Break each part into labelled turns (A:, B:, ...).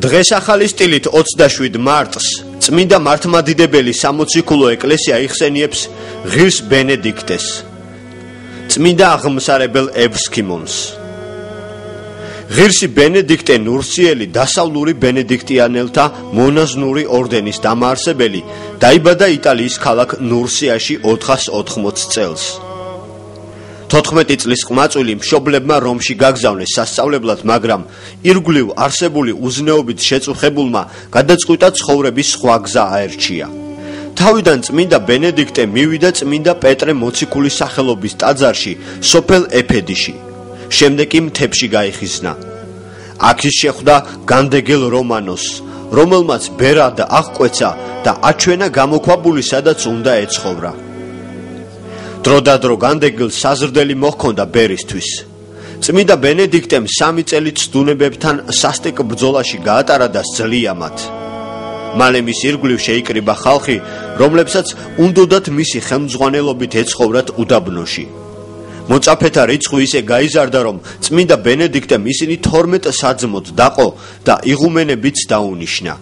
A: დღეს ახალი სტილით 27 მარტს წმინდა მართლმადიდებელი სამოციქულო ეკლესია იხსენიებს ღირს ბენედიქტეს, წმინდა აღმსარებელ ებრსქიმონს. ღირსი ბენედიქტე ნურსიელი დასავლური ბენედიქტიანელთა მონაზვნური ორდენის დამაარსებელი დაიბადა იტალიის ქალაქ ნურსიაში 480 წელს. 14 წლის ყმაწვილი მშობლებმა რომში გაგზავნეს სასწავლებლად, მაგრამ ირგვლივ არსებული უზნეობით შეწუხებულმა გადაწყვიტა ცხოვრების სხვა გზა აერჩია. თავიდან წმინდა ბენედიქტე მივიდა წმინდა პეტრე მოციქულის სახელობის ტაძარში სოფელ ეფედიში. შემდეგ კი მთებში გაიხიზნა. აქ ის შეხვდა განდეგელ რომანოსს, რომელმაც ბერად აღკვეცა და აჩვენა გამოქვაბული, სადაც უნდა ეცხოვრა. დროდადრო განდეგილს საზრდელი მოჰქონდა ბერისთვის. წმინდა ბენედიქტემ 3 წელი ცდუნებებთან სასტიკ ბრძოლაში გაატარა და სძლია მათ. მალე მის ირგვლივ შეიკრიბა ხალხი, რომლებსაც უნდოდათ მისი ხელმძღვანელობით ეცხოვრათ უდაბნოში. მოწაფეთა რიცხვი ისე გაიზარდა, რომ წმინდა ბენედიქტემ ისინი 12 საძმოდ დაყო და იღუმენებიც დაუნიშნა.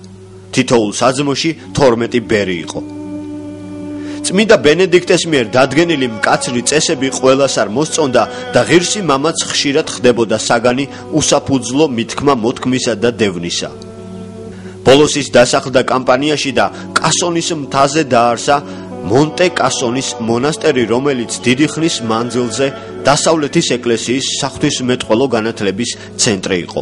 A: თითოეულ საძმოში 12 ბერი იყო. წმინდა ბენედიქტეს მიერ დადგენილი მკაცრი წესები ყველას არ მოსწონდა და ღირსი მამაც ხშირად ხდებოდა საგანი უსაფუძვლო მითქმა-მოთქმისა და დევნისა. ბოლოს ის დასახლდა კამპანიაში და კასონის მთაზე დაარსა მონტე კასონის მონასტერი, რომელიც დიდი ხნის მანძილზე დასავლეთის ეკლესიის საღვთისმეტყველო განათლების ცენტრი იყო.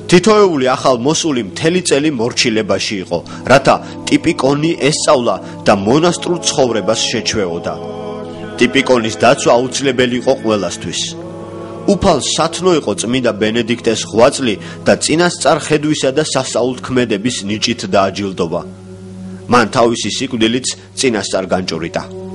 A: თითოეული ახალ მოსული მთელი წელი მორჩილებაში იყო, რათა ტიპიკონი ესწავლა და მონასტრულ ცხოვრებას შეჩვეოდა. ტიპიკონის დაცვა აუცილებელი იყო ყველასთვის. უფალ სათნო იყო წმინდა ბენედიქტეს ღვაწლი და წინასწარ ხედვისა და სასაულთქმედების ნიჭით დააჯილდოვა. მან თავისი სიკვდილიც წინასწარ განჭურიტა.